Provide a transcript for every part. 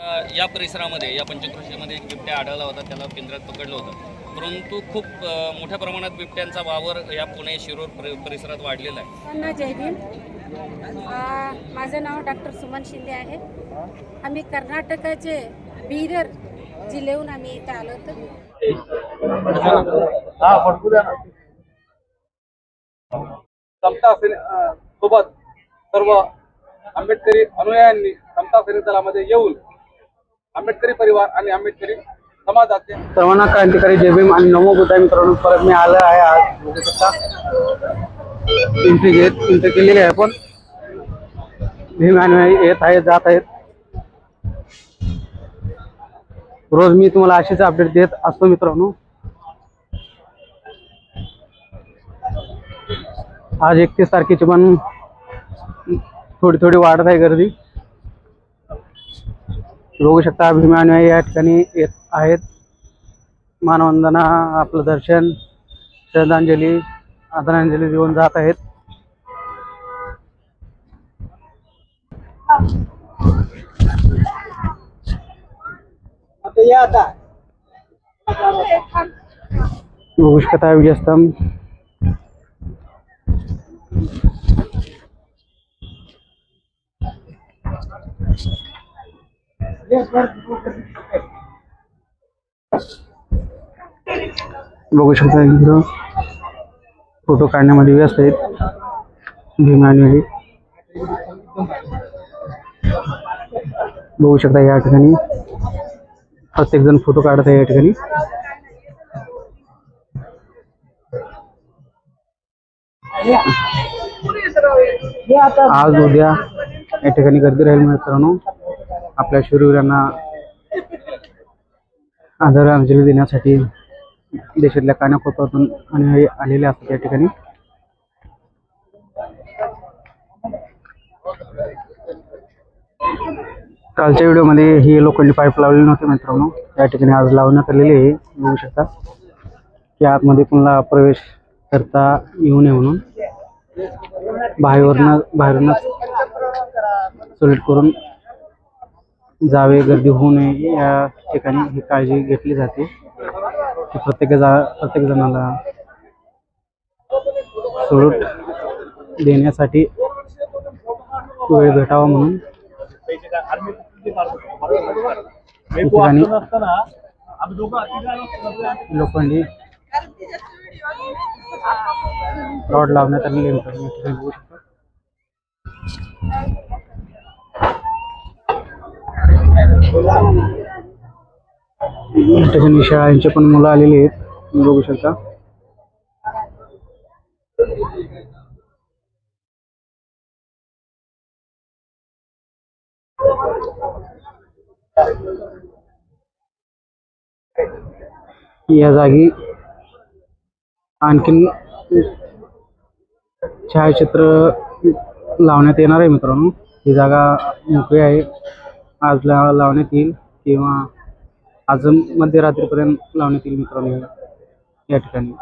या परिसरामध्ये या पंचक्रोशीमध्ये एक बिबट्या आढळला होता, त्याला पिंजऱ्यात पकडलं होतं. परंतु खूप मोठ्या प्रमाणात बिबट्यांचा वावर या पुणे शिरूर परिसरात वाढलेला आहे. जय भीम. माझं नाव डॉक्टर सुमन शिंदे आहे. आम्ही कर्नाटकाचे बीदर जिल्ह्याहून आम्ही इथं आलो होतो. समता सोबत सर्व आंबेडकरी अनुयायांनी समता सैनिक दलामध्ये येऊन आंबेडकरी परिवार आणि आंबेडकरी समाजाचे सर्वांना क्रांतिकारी जय भीम आणि नमो बुद्धाय. मित्रांनो, परत मी आलो आहे. आज बघू शकता एंट्री केलेली आहे. पण भीम अनुयायी येत आहेत, जात आहेत. रोज मी तुम्हाला अशीच अपडेट देत असतो मित्रांनो. आज 31 तारखेची पण थोडी वाढत आहे गर्दी. बघू शकता भीम अनुयायी या ठिकाणी येत आहेत. मानवंदना, आपलं दर्शन, श्रद्धांजली, आदरांजली देऊन जात आहेत. बघू शकता विजयस्तंभ. बघू शकता इकडं फोटो काढण्यामध्ये व्यस्त आहेत भीम अनुयायी. बघू शकता या ठिकाणी प्रत्येक जण फोटो काढत आहे या ठिकाणी. आज उद्या या ठिकाणी गर्दी राहील मित्रांनो. आपल्या शूरवीरांना आदरांजली देण्यासाठी देशातल्या कानाकोपऱ्यातून अनुयायी आलेले असतात या ठिकाणी. कालच्या व्हिडिओमध्ये ही लोखंडी पाईप लावलेली नव्हती मित्रांनो, या ठिकाणी आज लावण्यात आलेली आहे. बघू शकता की आतमध्ये पुन्हा प्रवेश करता येऊ नये म्हणून बाहेरूनच सॉलिड करून जावे, गर्दी होऊ नये या ठिकाणी ही काळजी घेतली जाते की प्रत्येक जणाला सॉलिड देण्यासाठी वेळ भेटावा म्हणून ठिकाणी लोखंडी रॉड लावण्यात आलेले आहे. ठिकाणी शाळांचे पण मुलं आलेली आहेत, बघू शकता. या जागी आणखीन छायाचित्र लावण्यात येणार आहे मित्रांनो. ही जागा मोकळी आहे. आज लावण्यात येईल किंवा आज मध्यरात्रीपर्यंत लावण्यात येईल मित्रांनो. या ठिकाणी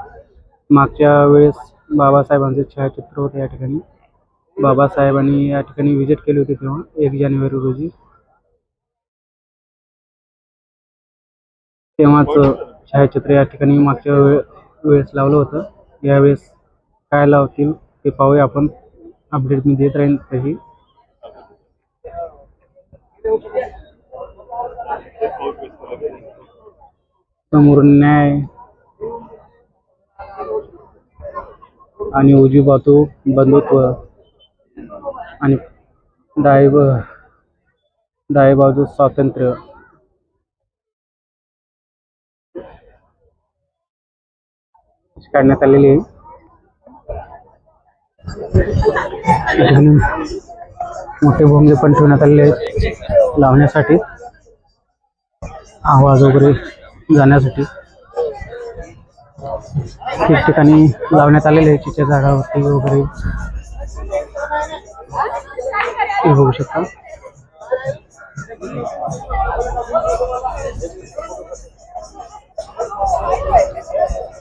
मागच्या वेळेस बाबासाहेबांचे छायाचित्र होते या ठिकाणी. बाबासाहेबांनी या ठिकाणी व्हिजिट केली होती तेव्हा 1 जानेवारी रोजी. तेव्हाच छायाचित्र या ठिकाणी मागच्या वेळेस लावलं होतं. यावेळेस काय लावतील ते पाहूया आपण. अपडेट मी देत राहीन तशी. समोर न्याय आणि उजवी बाजू बंधुत्व आणि डावी बाजू स्वातंत्र्य. काढण्यात आलेली आहे. मोठे भोंगे पण ठेवण्यात आलेले आहेत लावण्यासाठी, आवाज वगैरे जाण्यासाठी. ठिकठिकाणी लावण्यात आलेले आहे चिच्या झाडावरती वगैरे, हे बघू शकता.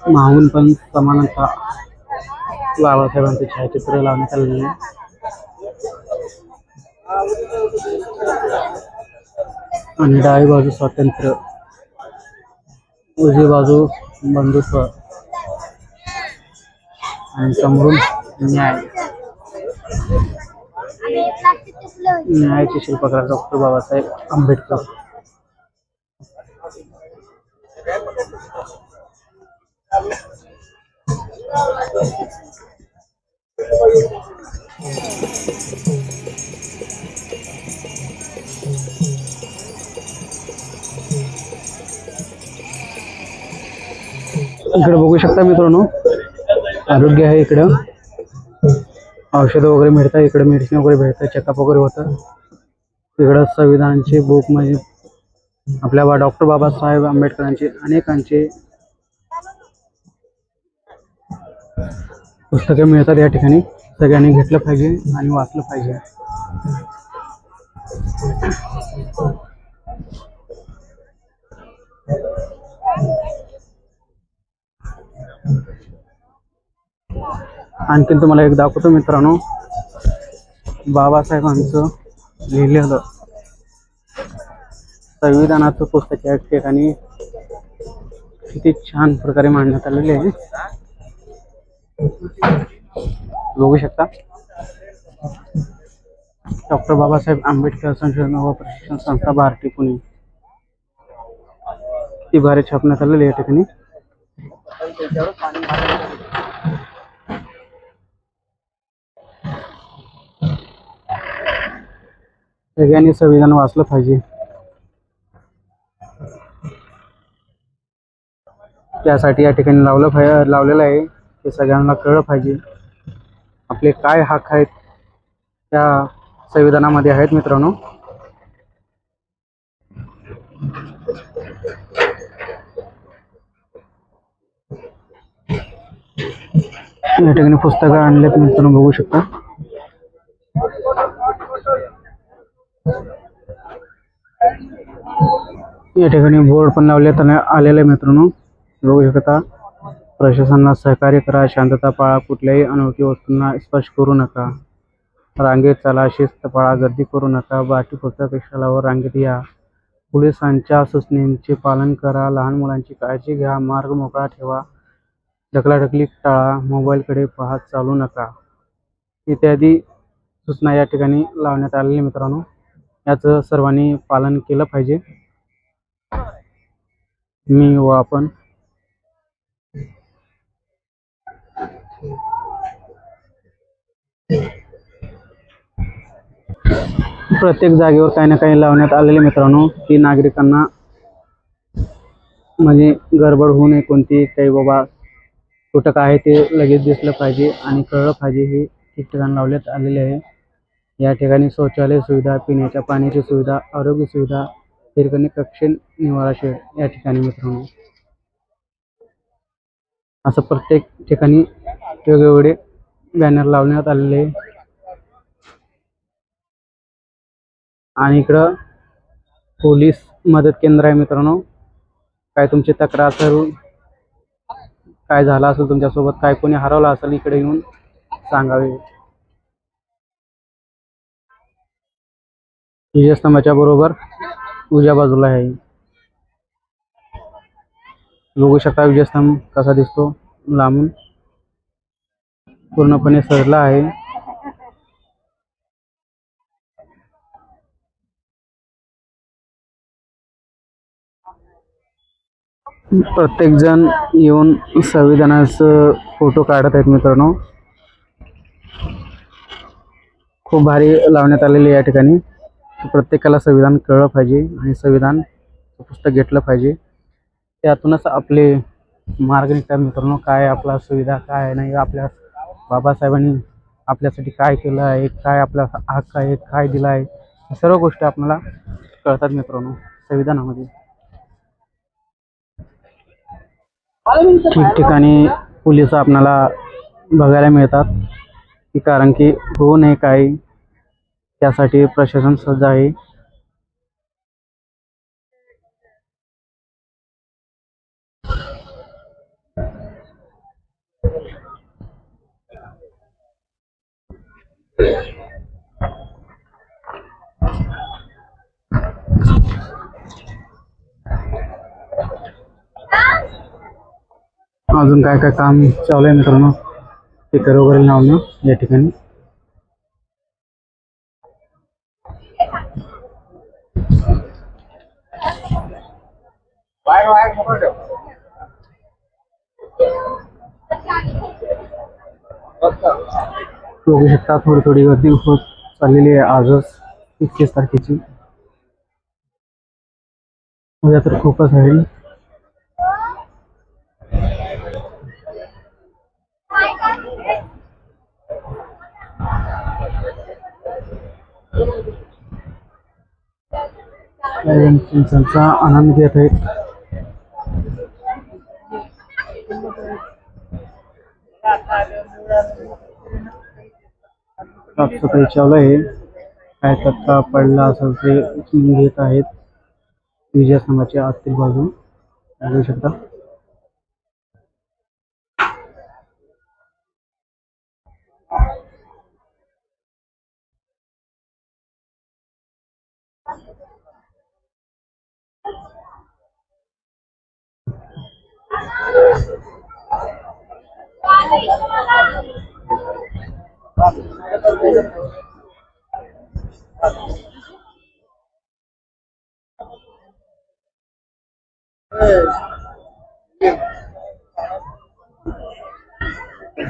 माहून पण समानता बाबासाहेबांचे छायाचित्र लावण्यात आलेले आहे. आणि डावी बाजू स्वातंत्र्य, उजवी बाजू बंधुत्व आणि समोरून न्याय. न्यायाचे शिल्पकार डॉक्टर बाबासाहेब आंबेडकर. इकडे बघू शकता मित्रांनो, आरोग्य आहे इकडं. औषधं वगैरे मिळतात इकडे, मेडिसिन वगैरे भेटतं, चेकअप वगैरे होतं इकडं. संविधानाची बुक म्हणजे आपल्या डॉक्टर बाबासाहेब आंबेडकरांचे अनेकांचे पुस्तके मिळतात या ठिकाणी. सगळ्यांनी घेतलं पाहिजे आणि वाचलं पाहिजे. आणखीन तुम्हाला एक दाखवतो मित्रांनो, बाबासाहेबांचं लिहिलेलं संविधानाचं पुस्तक या ठिकाणी किती छान प्रकारे मांडण्यात आलेले आहे, बघू शकता. डॉक्टर बाबासाहेब आंबेडकर संशोधन व प्रशिक्षण संस्था, भारती, पुणे. ती भारी छापण्यात आलेली या ठिकाणी. सगळ्यांनी संविधान वाचलं पाहिजे. त्यासाठी या ठिकाणी लावलेलं आहे. ते सगळ्यांना कळलं पाहिजे. आपले काय हक्क आहेत त्या संविधानामध्ये आहेत मित्रांनो. या ठिकाणी पुस्तकं आणलेत मित्रांनो, बघू शकता. या ठिकाणी बोर्ड पण लावण्यात आलेले मित्रांनो, बघू शकता. प्रशासनाला सहकार्य करा, शांतता पाळा, कुठल्याही अनोळखी वस्तूंना स्पर्श करू नका, रांगेत चला, शिस्त पाळा, गर्दी करू नका, बाकी पुस्तकापेक्षा रांगेत या, पोलिसांच्या सूचनेचे पालन करा, लहान मुलांची काळजी घ्या, मार्ग मोकळा ठेवा, ढकलाढकली टाळा, मोबाईलकडे पाहत चालू नका, इत्यादी सूचना या ठिकाणी लावण्यात आलेल्या मित्रांनो. याचं सर्वांनी पालन केलं पाहिजे. मी व आपण प्रत्येक जागेवर काही ना काही लावण्यात आलेले मित्रांनो, की नागरिकांना म्हणजे गडबड होऊ नये, कोणती काही बाबा कुठं काय ते लगेच दिसलं पाहिजे आणि कळलं पाहिजे, हे ठिकठिकाणी लावण्यात आलेले आहे. या ठिकाणी शौचालय सुविधा, पिण्याच्या पाण्याची सुविधा, आरोग्य सुविधा, फिरकणी कक्ष, निवारा शेड या ठिकाणी मित्रांनो असं प्रत्येक ठिकाणी वेगवेगळे बॅनर लावण्यात आलेले. आणि इकडं पोलीस मदत केंद्र आहे मित्रांनो. काय तुमची तक्रार असेल, काय झालं असेल तुमच्यासोबत, काय कोणी हरवलं असेल, इकडे येऊन सांगावे. विजयस्तंभाच्या बरोबर उजव्या बाजूला आहे. बघू शकता विजयस्तंभ कसा दिसतो लांबून, पूर्णपणे सजला आहे. प्रत्येक जण येऊन संविधानाचं फोटो काढत आहेत मित्रांनो. खूप भारी लावण्यात आलेले या ठिकाणी. प्रत्येकाला संविधान कळलं पाहिजे आणि संविधान पुस्तक घेतलं पाहिजे. त्यातूनच आपले मार्ग निघतात मित्रांनो. काय आपला सुविधा, काय नाही, आपल्या बाबासाहेबांनी आपल्यासाठी काय केलं आहे, काय आपला हक्क आहे, काय दिलं आहे, सर्व गोष्टी आपल्याला कळतात मित्रांनो संविधानामध्ये. ठिकठिकाणी पोलिस आपल्याला बघायला मिळतात, की कारण की होऊ नये काही, त्यासाठी प्रशासन सज्ज आहे. अजून काय काय काम चालू आहे मित्रांनो, स्टिकर वगैरे लावणं या ठिकाणी. बघू शकता थोडी थोडी गर्दी होत चाललेली आहे आजच 31 तारखेची. उद्या तर खूपच आहे. त्यांचा आनंद घेत आहेत. साफसफाई चालू आहे. काय कचरा पडला असेल ते उचलून घेत आहेत विजयास्तंभाच्या आतील बाजू बघू शकता.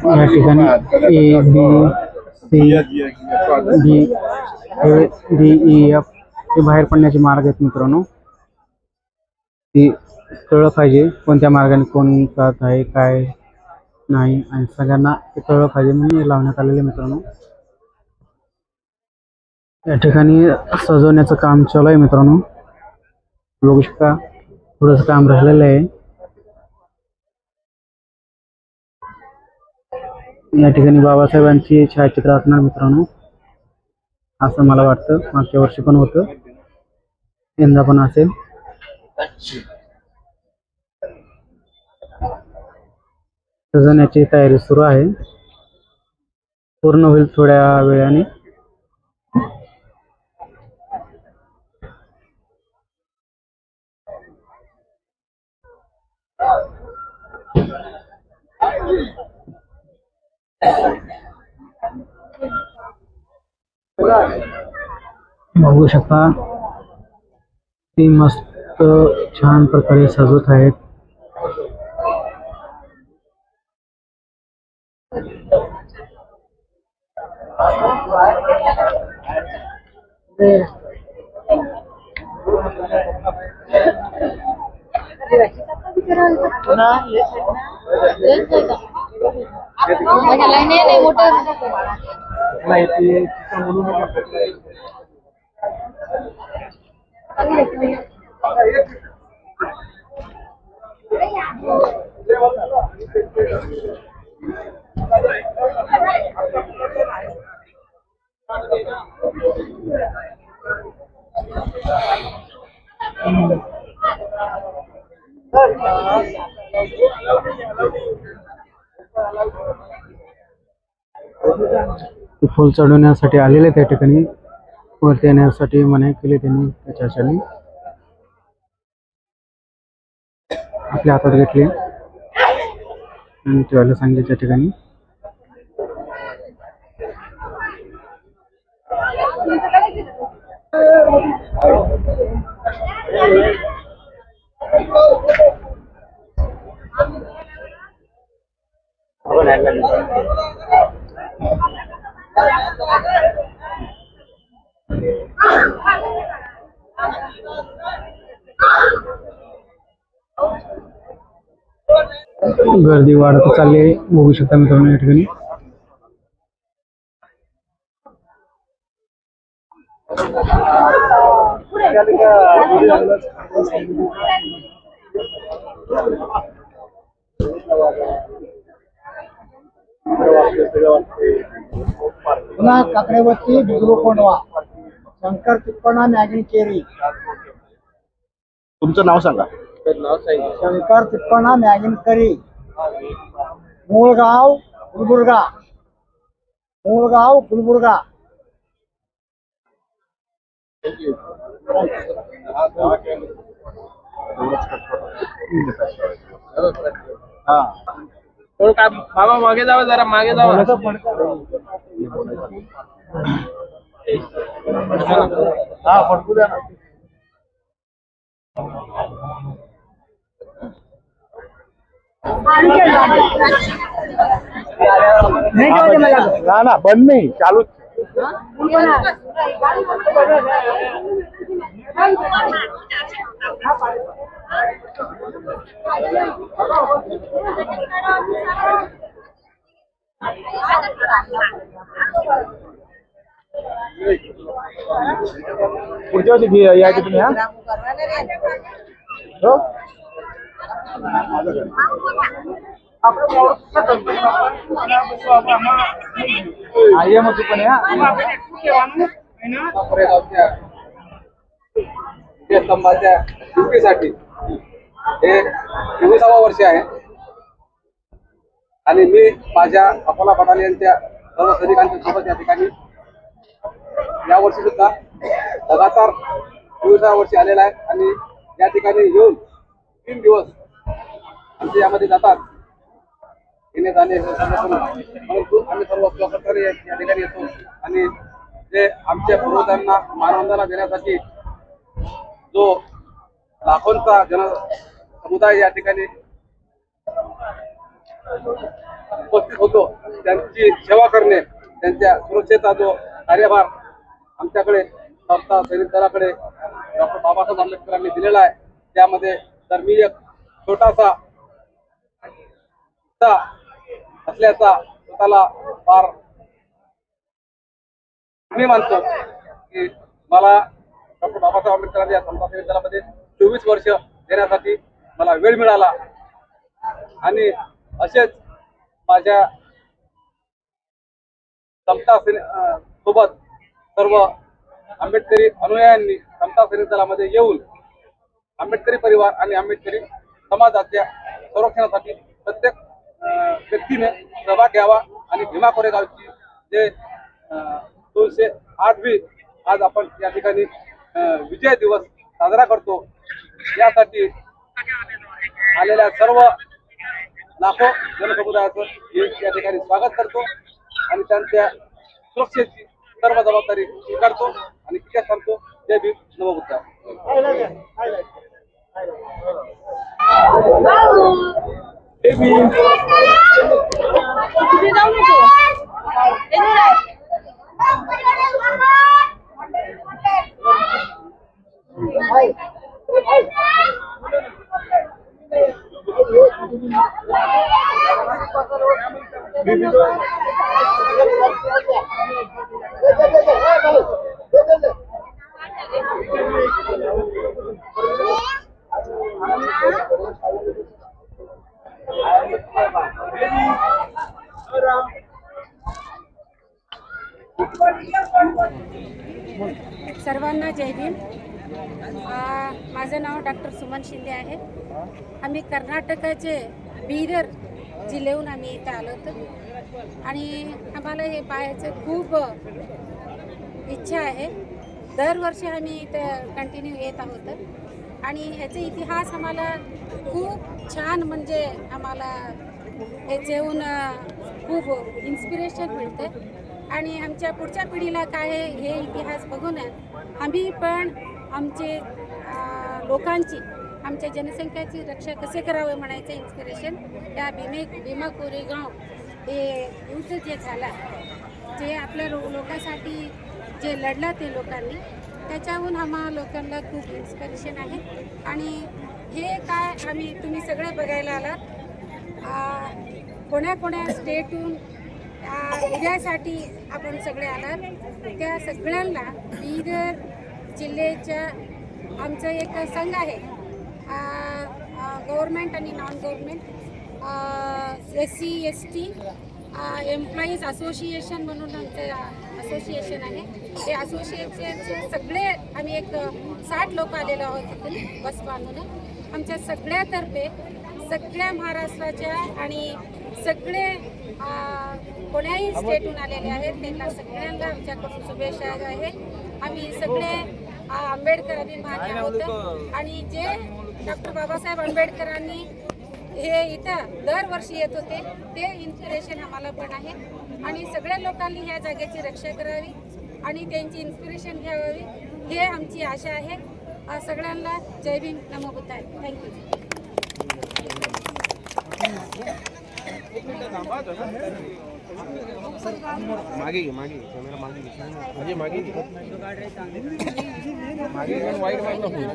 या ठिकाणी A B C D A D E F हे बाहेर पडण्याचे मार्ग आहेत मित्रांनो. ती कळलं पाहिजे कोणत्या मार्गाने कोण जात आहे काय नाही, आणि सगळ्यांना ते कळलं पाहिजे म्हणून हे लावण्यात आलेले मित्रांनो. या ठिकाणी सजवण्याचं काम चालू आहे मित्रांनो. बघू शकता थोडंसं काम राहिलेलं आहे. या ठिकाणी बाबासाहेबांची छायाचित्र असणार मित्रांनो, असं मला वाटतं. मागच्या वर्षी पण होतं, यंदा पण असेल. सजवण्याची तयारी सुरू आहे, पूर्ण होईल थोड्या वेळाने. बघू शकता ती मस्त छान प्रकारे सजवत आहेत. फुल चढवण्यासाठी आलेले त्या ठिकाणी वरती येण्यासाठी मनाई केली त्यांनी. त्याच्यासाठी आपल्या हातात घेतले आणि ठेवायला सांगितले त्या ठिकाणी. गर्दी वाढत चालली आहे, बघू शकता मित्रांनो या ठिकाणी. पुन्हा काकडेवरती भिजरू कोंडवा, शंकर तिप्पणा मॅगिन केरी. तुमचं नाव सांगा. शंकर तिप्पणा मॅगिन करी, मूळगाव गुलबुर्गा. मूळगाव गुलबुर्गा. थोडं काय बाबा मागे जावं, जरा मागे जावं. हा फडकू द्या ना. ना बंद नाही, चालूच. पुढच्या वर्षी यायचे तुम्ही. हा हो? ये मग तू पण या. स्तंभाच्या युक्तीसाठी हे 24वा वर्ष आहे आणि मी माझ्या अकोला बटालियनच्या सर्व सैनिकांच्या सोबत या ठिकाणी यावर्षी सुद्धा लगातार 24व्या वर्षी आलेला आहे आणि या ठिकाणी येऊन 3 दिवस आमचे यामध्ये जातात येणे जाणे, परंतु आम्ही सर्व सहकार्य या ठिकाणी येतो आणि जे आमच्या पूर्वजांना मानवंदना देण्यासाठी जो लाखोंचा समुदाय या ठिकाणी उपस्थित होतो, त्यांची सेवा करणे, त्यांच्या सुरक्षेचा जो कार्यभार आमच्याकडे संस्था सैनिक दलाकडे डॉक्टर बाबासाहेब आंबेडकरांनी दिलेला आहे, त्यामध्ये तर मी एक छोटासा असल्याचा स्वतःला फार मी मानतो की मला डॉक्टर बाबासाहेब आंबेडकरांनी या समता सैनिक दलामध्ये 24 वर्ष देण्यासाठी मला वेळ मिळाला आणि असेच माझ्या समता सोबत सर्व आंबेडकरी अनुयायांनी समता सैनिक दलामध्ये येऊन आंबेडकरी परिवार आणि आंबेडकरी समाजाच्या संरक्षणासाठी प्रत्येक व्यक्तीने सहभाग घ्यावा आणि भीमा कोरेगावची जे 208वी आज आपण या ठिकाणी विजय दिवस साजरा करतो, यासाठी आलेल्या सर्व लाखो जनसमुदायाचं मी या ठिकाणी स्वागत करतो आणि त्यांच्या सुरक्षेची सर्व जबाबदारी स्वीकारतो आणि तिथे सांगतो. जय भीम, नमो बुद्धाय. सर्वांना जय भीम. माझं नाव डॉक्टर सुमन शिंदे आहे. आम्ही कर्नाटकाचे बीदर जिल्ह्याहून आम्ही इथं आलो होतो आणि आम्हाला हे पाहायचं खूप इच्छा आहे. दरवर्षी आम्ही इथं कंटिन्यू येत आहोत आणि ह्याचा इतिहास आम्हाला खूप छान, म्हणजे आम्हाला याचे येऊन खूप इन्स्पिरेशन मिळतं आणि आमच्या पुढच्या पिढीला काय आहे हे इतिहास बघून आम्ही पण आमचे लोकांची, आमच्या जनसंख्याची रक्षा कसे करावे म्हणायचं इन्स्पिरेशन त्या भीमा कोरेगाव हे युद्ध जे झाला, जे आपल्या लोकांसाठी जे लढला ते लोकांनी, त्याच्याहून आम्हा लोकांना खूप इन्स्पिरेशन आहे. आणि हे काय आम्ही तुम्ही सगळे बघायला आलात, कोण्या स्टेटहून उद्यासाठी आपण सगळे आलात, त्या सगळ्यांना बीदर जिल्ह्याच्या आमचं एक संघ आहे, गव्हर्मेंट आणि non government SC ST employees association म्हणून आमचं असोसिएशन आहे. ते असोसिएशनचे सगळे आम्ही एक 60 लोक आलेलो आहोत तिथून बस बांधून. आमच्या सगळ्यातर्फे सगळ्या महाराष्ट्राच्या आणि सगळे कोण्याही स्टेटहून आलेले आहेत त्यांना सगळ्यांना आमच्याकडून शुभेच्छा आहे. आम्ही सगळे आंबेडकर अभिमानी आहोत आणि जे डॉक्टर बाबासाहेब आंबेडकरांनी हे इथं दरवर्षी येत होते ते इन्स्पिरेशन आम्हाला पण आहे आणि सगळ्या लोकांनी ह्या जागेची रक्षा करावी आणि त्यांची इन्स्पिरेशन घ्यावी हे आमची आशा आहे. सगळ्यांना जय भीम, नमो बुद्धाय. थँक्यू. मागे घे, मागे घे. कॅमेरा मागे घे. म्हणजे मागे घे. मागे घेऊन वाईट मागणं होईल.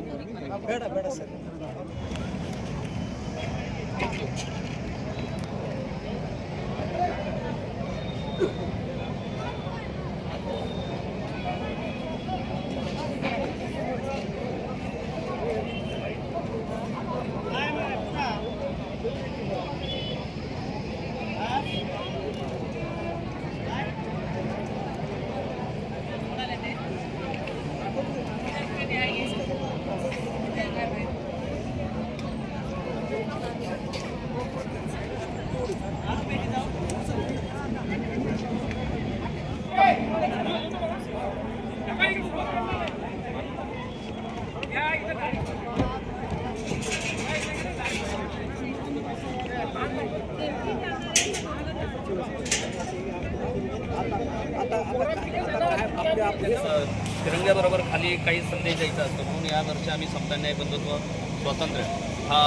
तिरंग्याबरोबर खाली काही संदेश द्यायचा असतो म्हणून यावर्षी आम्ही समता न्याय बंधुत्व स्वातंत्र्य हा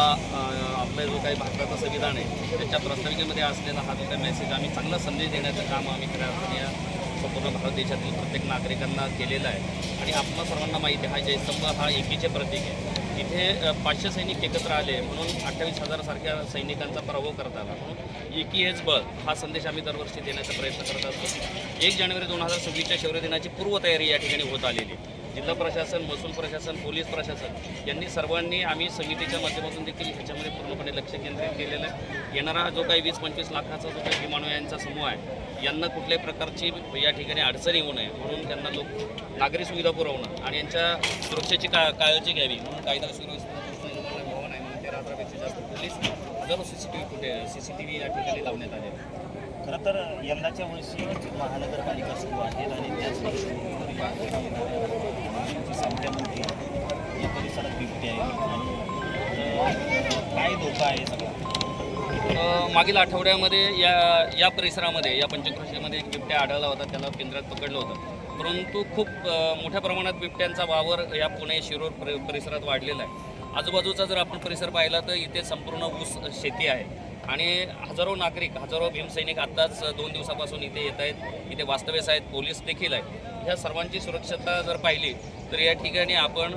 आपला जो काही भारताचं संविधान आहे त्याच्या प्रास्ताविकेमध्ये असलेला हा जो काही मेसेज आम्ही चांगला संदेश देण्याचं काम आम्ही खऱ्या अर्थाने या संपूर्ण भारत देशातील प्रत्येक नागरिकांना केलेलं आहे. आणि आपल्या सर्वांना माहिती आहे हा जयस्तंभ हा एकीचे प्रतीक आहे. इथे 500 सैनिक एकत्र आले म्हणून 28,000 सारख्या सैनिकांचा पराभव करता आला. म्हणून एकी हेच बळ हा संदेश आम्ही दरवर्षी देण्याचा प्रयत्न करत असतो. 1 जानेवारी 2026च्या शौर्य दिनाची पूर्वतयारी या ठिकाणी होत आलेली. जिल्हा प्रशासन, महसूल प्रशासन, पोलीस प्रशासन यांनी सर्वांनी आम्ही समितीच्या माध्यमातून देखील ह्याच्यामध्ये पूर्णपणे लक्ष केंद्रित केलेलं आहे. येणारा जो काही 20-25 लाखाचा जो काही विमानयांचा समूह आहे यांना कुठल्याही प्रकारची या ठिकाणी अडचण येऊ नये म्हणून त्यांना नागरी सुविधा पुरवणं आणि यांच्या सुरक्षेची काळजी घ्यावी म्हणून कायदा सुव्यवस्था भवन आहे म्हणून 13,000पेक्षा जास्त पोलीस हजारो CCTV या ठिकाणी लावण्यात आले. खरं तर यंदाच्या वर्षी महानगरपालिका सुरू आहेत आणि त्याच संख्यामध्ये या परिसरात बिबटे आहे आणि काय धोका आहे सगळं? मागील आठवड्यामध्ये या परिसरामध्ये या पंचक्रोशीमध्ये एक बिबट्या आढळला होता. त्याला केंद्रात पकडलं होतं. परंतु खूप मोठ्या प्रमाणात बिबट्यांचा वावर या पुणे शिरूर परिसरात वाढलेला आहे. आजूबाजूचा जर आपण परिसर पाहिला तर इथे संपूर्ण ऊस शेती आहे आणि हजारो नागरिक, हजारो भीमसैनिक आत्ताच 2 दिवसापासून इथे येत आहेत. इथे वास्तव्यास आहेत, पोलीस देखील आहेत. ह्या सर्वांची सुरक्षता जर पाहिली तर या ठिकाणी आपण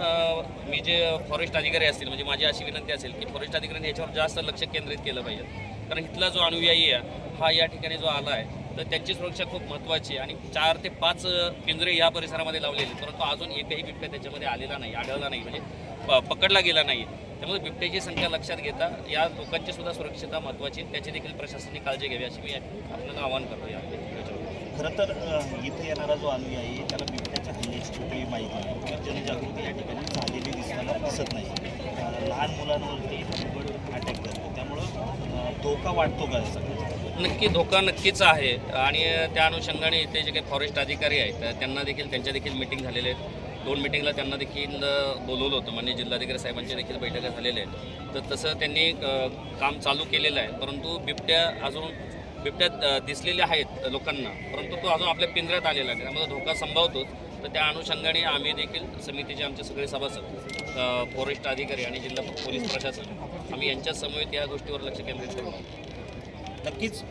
मी जे फॉरेस्ट अधिकारी असतील म्हणजे माझी अशी विनंती असेल की फॉरेस्ट अधिकाऱ्यांनी याच्यावर जास्त लक्ष केंद्रित केलं पाहिजे. कारण इथला जो अनुयायी आहे हा या ठिकाणी जो आला आहे तर त्यांची सुरक्षा खूप महत्त्वाची आहे. आणि 4 ते 5 पिंजरे या परिसरामध्ये लावलेले परंतु अजून एकही बिबट्या त्याच्यामध्ये आलेला नाही, आढळला नाही, म्हणजे पकडला गेला नाही. त्यामुळे बिबट्याची संख्या लक्षात घेता या लोकांची सुद्धा सुरक्षितता महत्त्वाची, त्याची देखील प्रशासनाने काळजी घ्यावी अशी मी आपल्याला आवाहन करतो. खरं तर इथे येणारा जो अनुयायी आहे त्याला बिबट्याच्या हल्ल्याची कुठलीही माहिती नाही किंवा जनजागृती या ठिकाणी झालेली दिसत नाही. लहान मुलांवरती अटॅक करतो त्यामुळं धोका वाटतो का सगळं? नक्की धोका नक्कीच आहे आणि त्या अनुषंगाने इथे जे काही फॉरेस्ट अधिकारी आहेत त्यांना देखील त्यांच्या देखील मिटिंग झालेले आहेत. 2 मिटिंगला त्यांना देखील बोलवलं होतं. माननीय जिल्हाधिकारी साहेबांच्या देखील बैठका झालेल्या आहेत. तर तसं त्यांनी काम चालू केलेलं आहे. परंतु बिबट्या दिसलेल्या आहेत लोकांना परंतु तो अजून आपल्या पिंजऱ्यात आलेला आहे. त्यामुळे धोका संभावतोच. तर त्या अनुषंगाने आम्ही देखील समितीचे आमचे सगळे सभासद, फॉरेस्ट अधिकारी आणि जिल्हा पोलीस प्रशासन आम्ही यांच्या समवेत या गोष्टीवर लक्ष केंद्रित करू. नक्कीच